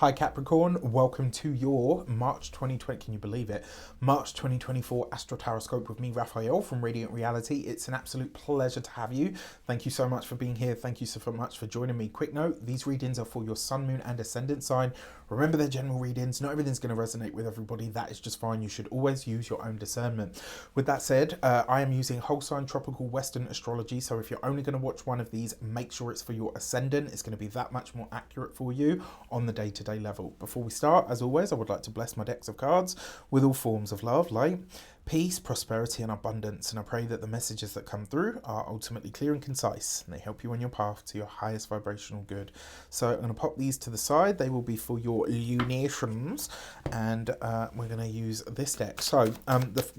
Hi Capricorn, welcome to your March 2020, can you believe it? March 2024 Astro-Tarot scope with me, Raphael from Reydiant Reality. It's an absolute pleasure to have you. Thank you so much for being here. Thank you so much for joining me. Quick note, these readings are for your sun, moon and ascendant sign. Remember, they're general readings. Not everything's going to resonate with everybody. That is just fine. You should always use your own discernment. With that said, I am using whole sign tropical Western astrology. So if you're only going to watch one of these, make sure it's for your ascendant. It's going to be that much more accurate for you on the day-to-day level. Before we start, as always, I would like to bless my decks of cards with all forms of love, light, peace, prosperity and abundance, and I pray that the messages that come through are ultimately clear and concise and they help you on your path to your highest vibrational good. So I'm going to pop these to the side. They will be for your lunations, and we're going to use this deck. So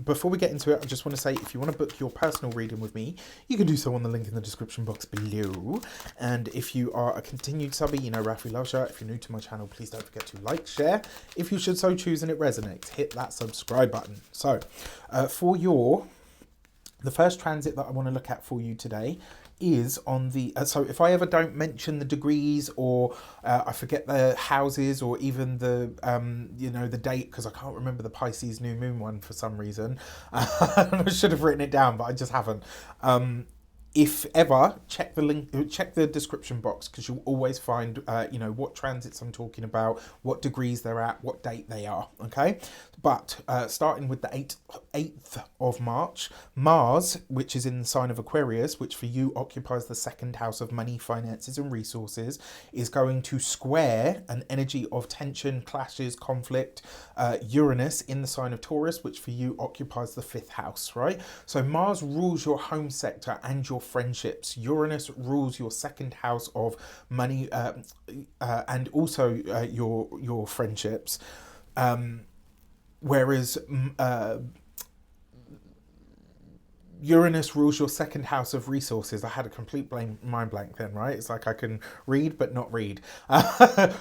before we get into it, I just want to say, if you want to book your personal reading with me, you can do so on the link in the description box below. And if you are a continued subby, you know Rafi loves you. If you're new to my channel, please don't forget to like, share if you should so choose and it resonates. Hit that subscribe button. So for the first transit that I want to look at for you today is on the so if I ever don't mention the degrees, or I forget the houses, or even the you know, the date, because I can't remember the Pisces new moon one for some reason. I should have written it down, but I just haven't. If ever, check the link, check the description box, because you'll always find, you know, what transits I'm talking about, what degrees they're at, what date they are, okay? But starting with the 8th of March, Mars, which is in the sign of Aquarius, which for you occupies the second house of money, finances and resources, is going to square an energy of tension, clashes, conflict, Uranus in the sign of Taurus, which for you occupies the 5th house, right? So Mars rules your home sector and your friendships. Uranus rules your second house of money and also your friendships, whereas Uranus rules your second house of resources. I had a complete mind blank then, right? It's like I can read but not read.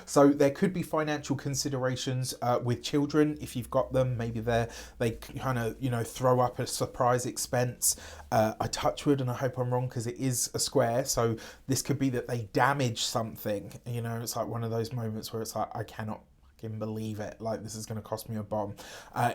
So there could be financial considerations with children if you've got them. Maybe they kind of, you know, throw up a surprise expense. I touch wood, and I hope I'm wrong because it is a square. So this could be that they damage something. You know, it's like one of those moments where it's like, I cannot believe it, like this is going to cost me a bomb.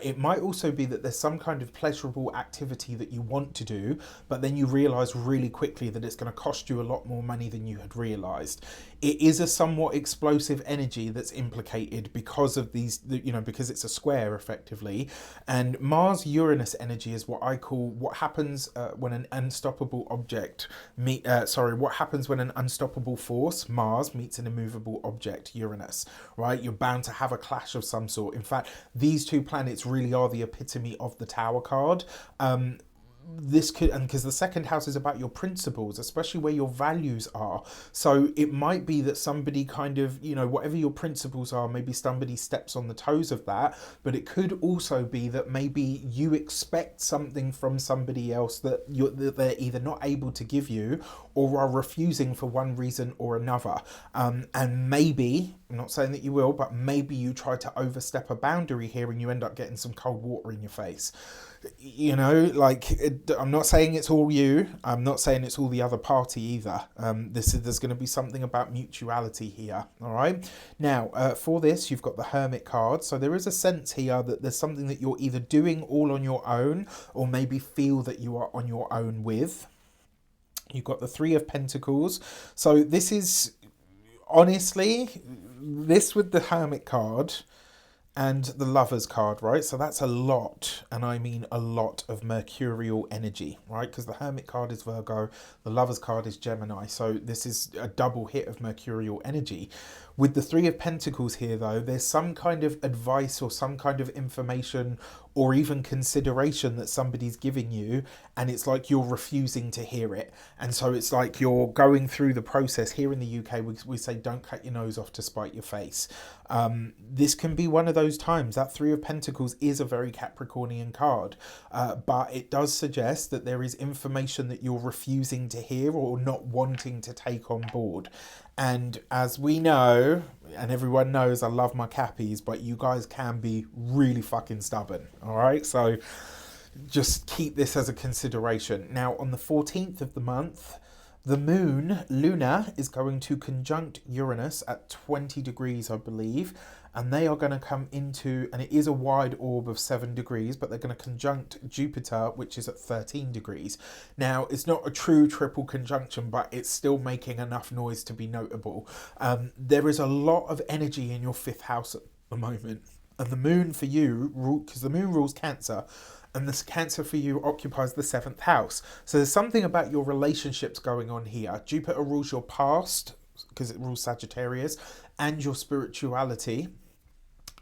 It might also be that there's some kind of pleasurable activity that you want to do, but then you realize really quickly that it's going to cost you a lot more money than you had realized. It is a somewhat explosive energy that's implicated because of these, you know, because it's a square effectively. And Mars Uranus energy is what I call what happens when an unstoppable object what happens when an unstoppable force, Mars, meets an immovable object, Uranus, right? You're bound to have a clash of some sort. In fact, these two planets really are the epitome of the Tower card. This could, and because the second house is about your principles, especially where your values are. So it might be that somebody kind of, you know, whatever your principles are, maybe somebody steps on the toes of that. But it could also be that maybe you expect something from somebody else that they're either not able to give you or are refusing for one reason or another. And maybe, I'm not saying that you will, but maybe you try to overstep a boundary here and you end up getting some cold water in your face. You know, like, I'm not saying it's all you. I'm not saying it's all the other party either. There's going to be something about mutuality here. All right. Now, for this, you've got the Hermit card. So there is a sense here that there's something that you're either doing all on your own, or maybe feel that you are on your own with. You've got the Three of Pentacles. So this is, honestly, this with the Hermit card and the Lovers card, right? So that's a lot, and I mean a lot of mercurial energy, right? Because the Hermit card is Virgo, the Lovers card is Gemini. So this is a double hit of mercurial energy. With the Three of Pentacles here, though, there's some kind of advice or some kind of information or even consideration that somebody's giving you, and it's like you're refusing to hear it. And so it's like you're going through the process. Here in the UK, we say don't cut your nose off to spite your face. This can be one of those times. That Three of Pentacles is a very Capricornian card, but it does suggest that there is information that you're refusing to hear or not wanting to take on board. And as we know, and everyone knows, I love my Cappies, but you guys can be really fucking stubborn, all right? So just keep this as a consideration. Now, on the 14th of the month, The moon, Luna, is going to conjunct Uranus at 20 degrees, I believe. And they are going to come into, and it is a wide orb of 7 degrees, but they're going to conjunct Jupiter, which is at 13 degrees. Now, it's not a true triple conjunction, but it's still making enough noise to be notable. There is a lot of energy in your 5th house at the moment. And the moon for you, because the moon rules Cancer, and this Cancer for you occupies the 7th house. So there's something about your relationships going on here. Jupiter rules your past, because it rules Sagittarius, and your spirituality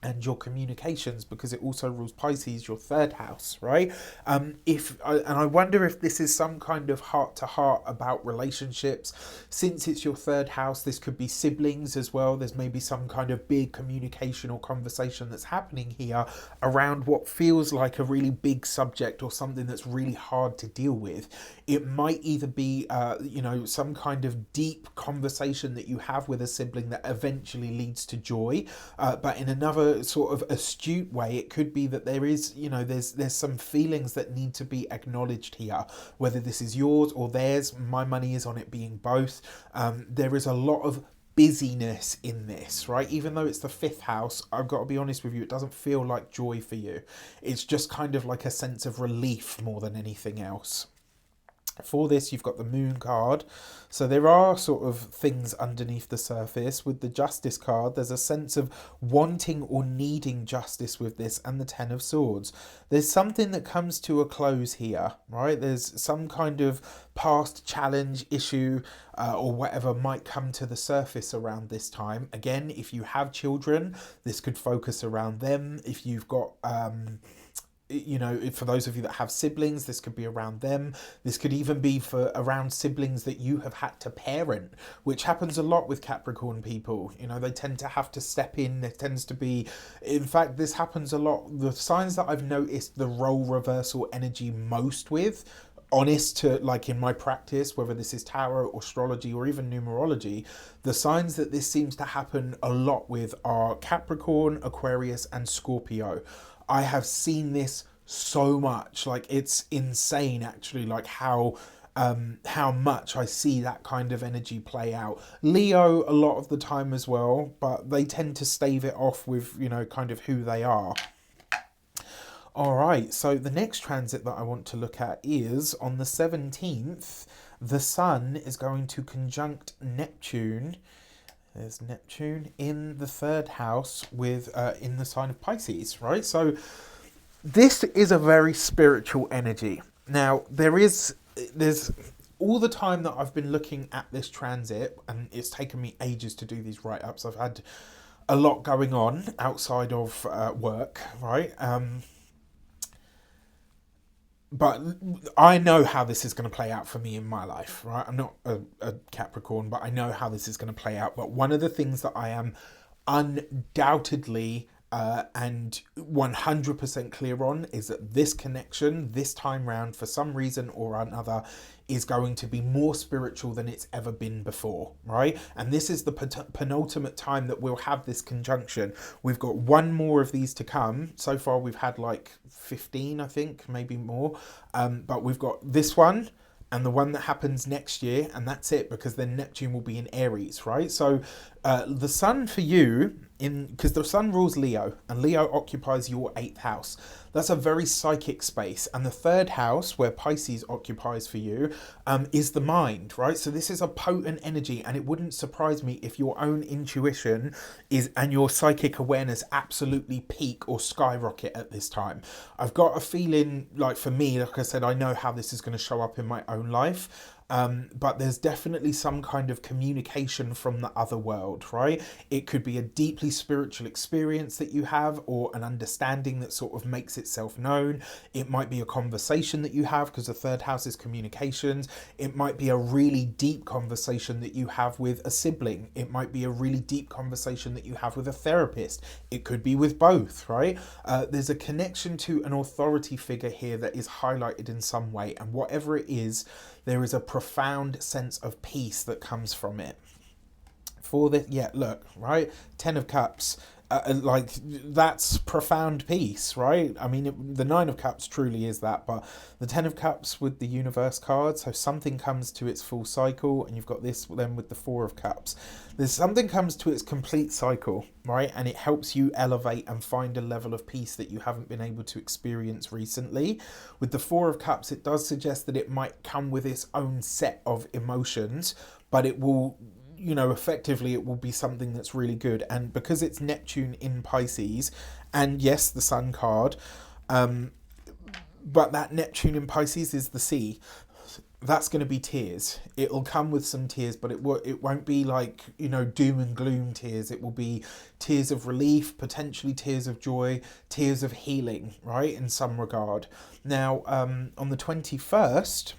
and your communications, because it also rules Pisces, your 3rd house, right? And I wonder if this is some kind of heart-to-heart about relationships. Since it's your 3rd house, this could be siblings as well. There's maybe some kind of big communication or conversation that's happening here around what feels like a really big subject or something that's really hard to deal with. It might either be, some kind of deep conversation that you have with a sibling that eventually leads to joy, but in another sort of astute way, it could be that there is, there's some feelings that need to be acknowledged here, whether this is yours or theirs. My money is on it being both. There is a lot of busyness in this, right? Even though it's the 5th house, I've got to be honest with you, it doesn't feel like joy for you. It's just kind of like a sense of relief more than anything else. For this, you've got the moon card. So there are sort of things underneath the surface. With the justice card, there's a sense of wanting or needing justice with this, and the 10 of swords. There's something that comes to a close here, right? There's some kind of past challenge, issue, or whatever might come to the surface around this time. Again, if you have children, this could focus around them. If you've got for those of you that have siblings, this could be around them. This could even be for around siblings that you have had to parent, which happens a lot with Capricorn people. They tend to have to step in. There tends to be, in fact, this happens a lot. The signs that I've noticed the role reversal energy most with, honest to, like in my practice, whether this is tarot, astrology, or even numerology, the signs that this seems to happen a lot with are Capricorn, Aquarius, and Scorpio. I have seen this so much, like it's insane actually, like how much I see that kind of energy play out. Leo a lot of the time as well, but they tend to stave it off with, kind of who they are. All right, so the next transit that I want to look at is on the 17th, the Sun is going to conjunct Neptune. There's Neptune in the 3rd house with in the sign of Pisces, right? So this is a very spiritual energy. Now, there's all the time that I've been looking at this transit, and it's taken me ages to do these write-ups. I've had a lot going on outside of work, right? But I know how this is going to play out for me in my life, right? I'm not a Capricorn, but I know how this is going to play out. But one of the things that I am undoubtedly and 100% clear on is that this connection, this time round, for some reason or another, is going to be more spiritual than it's ever been before, right? And this is the penultimate time that we'll have this conjunction. We've got one more of these to come. So far we've had like 15, I think, maybe more. But we've got this one and the one that happens next year, and that's it, because then Neptune will be in Aries, right? So the Sun for you, because the Sun rules Leo, and Leo occupies your 8th house. That's a very psychic space. And the 3rd house, where Pisces occupies for you, is the mind, right? So this is a potent energy, and it wouldn't surprise me if your own intuition and your psychic awareness absolutely peak or skyrocket at this time. I've got a feeling, like for me, like I said, I know how this is going to show up in my own life. But there's definitely some kind of communication from the other world, right? It could be a deeply spiritual experience that you have, or an understanding that sort of makes itself known. It might be a conversation that you have, because the 3rd house is communications. It might be a really deep conversation that you have with a sibling. It might be a really deep conversation that you have with a therapist. It could be with both, right? There's a connection to an authority figure here that is highlighted in some way, and whatever it is, there is a profound sense of peace that comes from it. For this, yeah, look, right? 10 of Cups. Like, that's profound peace, right? I mean, the Nine of Cups truly is that, but the Ten of Cups with the Universe card, so something comes to its full cycle, and you've got this then with the Four of Cups. There's something comes to its complete cycle, right? And it helps you elevate and find a level of peace that you haven't been able to experience recently. With the Four of Cups, it does suggest that it might come with its own set of emotions, but it will, you know, effectively it will be something that's really good. And because it's Neptune in Pisces, and yes, the Sun card, but that Neptune in Pisces is the sea. That's going to be tears. It'll come with some tears, but it won't be like, you know, doom and gloom tears. It will be tears of relief, potentially tears of joy, tears of healing, right, in some regard. Now, on the 21st,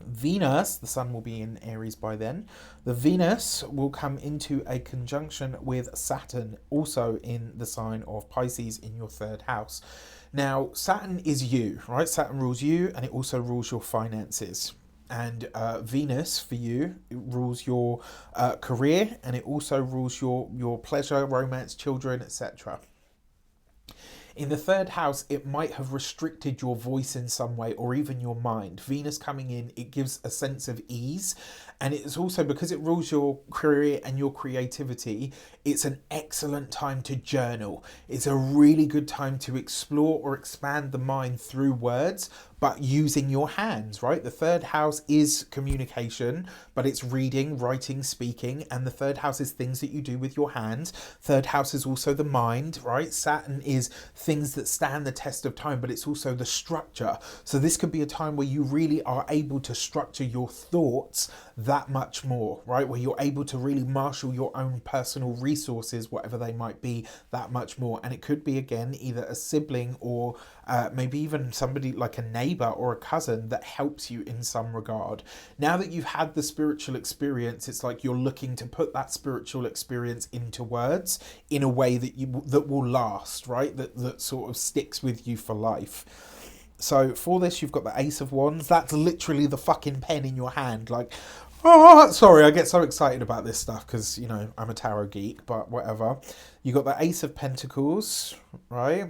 Venus, the sun will be in Aries by then, the Venus will come into a conjunction with Saturn, also in the sign of Pisces in your third house. Now, Saturn is you, right? Saturn rules you, and it also rules your finances. And Venus, for you, it rules your career, and it also rules your pleasure, romance, children, etc. In the third house, it might have restricted your voice in some way, or even your mind. Venus coming in, it gives a sense of ease. And it's also, because it rules your career and your creativity, it's an excellent time to journal. It's a really good time to explore or expand the mind through words, but using your hands, right? The third house is communication, but it's reading, writing, speaking, and the third house is things that you do with your hands. Third house is also the mind, right? Saturn is things that stand the test of time, but it's also the structure. So this could be a time where you really are able to structure your thoughts that much more, right? Where you're able to really marshal your own personal resources, whatever they might be, that much more. And it could be, again, either a sibling or maybe even somebody like a neighbor or a cousin that helps you in some regard. Now that you've had the spiritual experience, it's like you're looking to put that spiritual experience into words in a way that will last, right? That sort of sticks with you for life. So for this, you've got the Ace of Wands. That's literally the fucking pen in your hand. Like, oh, sorry, I get so excited about this stuff because, you know, I'm a tarot geek, but whatever. You got the Ace of Pentacles, right?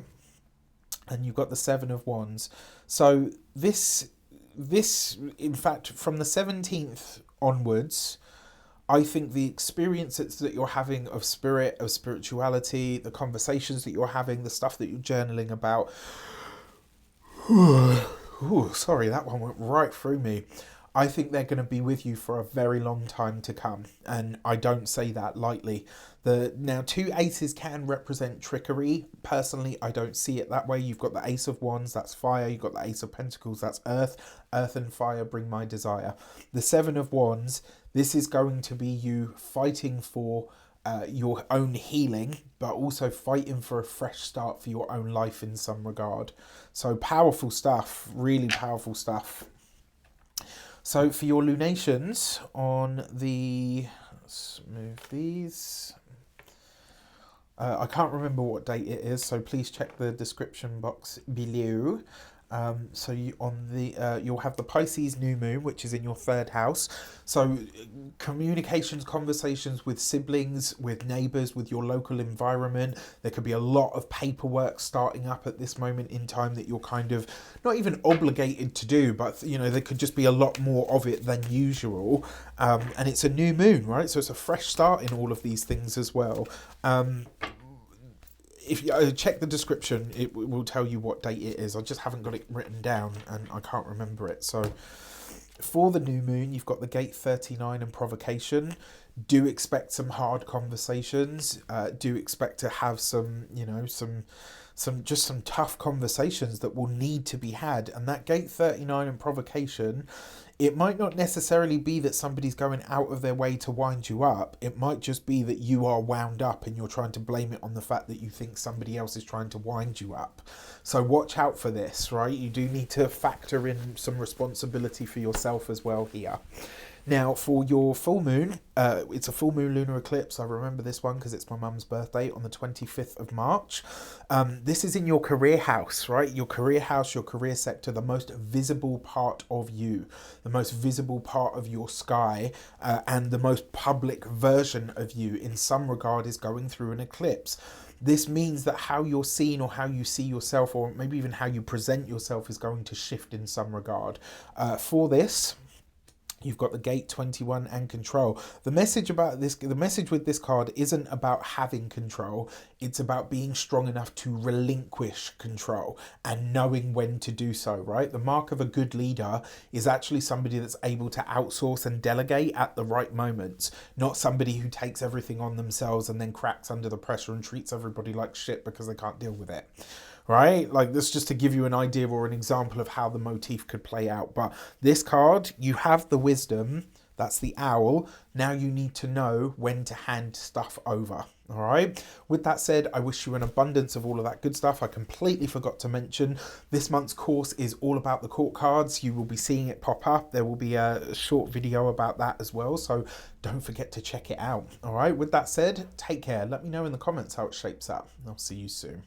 And you've got the Seven of Wands. So this, in fact, from the 17th onwards, I think the experiences that you're having of spirit, of spirituality, the conversations that you're having, the stuff that you're journaling about. Ooh, sorry, that one went right through me. I think they're going to be with you for a very long time to come. And I don't say that lightly. Now, two aces can represent trickery. Personally, I don't see it that way. You've got the Ace of Wands, that's fire. You've got the Ace of Pentacles, that's earth. Earth and fire bring my desire. The Seven of Wands, this is going to be you fighting for your own healing, but also fighting for a fresh start for your own life in some regard. So powerful stuff, really powerful stuff. So for your lunations on the, let's move these. I can't remember what date it is, so please check the description box below. So you'll have the Pisces new moon, which is in your third house. So communications, conversations with siblings, with neighbours, with your local environment. There could be a lot of paperwork starting up at this moment in time that you're kind of not even obligated to do, but you know, there could just be a lot more of it than usual. And it's a new moon, right? So it's a fresh start in all of these things as well. If you check the description, it will tell you what date it is. I just haven't got it written down and I can't remember it. So for the new moon, you've got the gate 39 and provocation. Do expect some hard conversations. Do expect to have some, you know, some tough conversations that will need to be had. And that gate 39 and provocation, it might not necessarily be that somebody's going out of their way to wind you up. It might just be that you are wound up and you're trying to blame it on the fact that you think somebody else is trying to wind you up. So watch out for this, right? You do need to factor in some responsibility for yourself as well here. Now, for your full moon, it's a full moon lunar eclipse. I remember this one because it's my mum's birthday on the 25th of March. This is in your career house, right? Your career house, your career sector, the most visible part of you, the most visible part of your sky, and the most public version of you in some regard is going through an eclipse. This means that how you're seen or how you see yourself, or maybe even how you present yourself, is going to shift in some regard. For this, you've got the gate 21 and control. The message about this, the message with this card isn't about having control. It's about being strong enough to relinquish control and knowing when to do so, right? The mark of a good leader is actually somebody that's able to outsource and delegate at the right moments, not somebody who takes everything on themselves and then cracks under the pressure and treats everybody like shit because they can't deal with it. Right? Like, this just to give you an idea or an example of how the motif could play out. But this card, you have the wisdom, that's the owl. Now you need to know when to hand stuff over. All right. With that said, I wish you an abundance of all of that good stuff. I completely forgot to mention this month's course is all about the court cards. You will be seeing it pop up. There will be a short video about that as well. So don't forget to check it out. All right. With that said, take care. Let me know in the comments how it shapes up. I'll see you soon.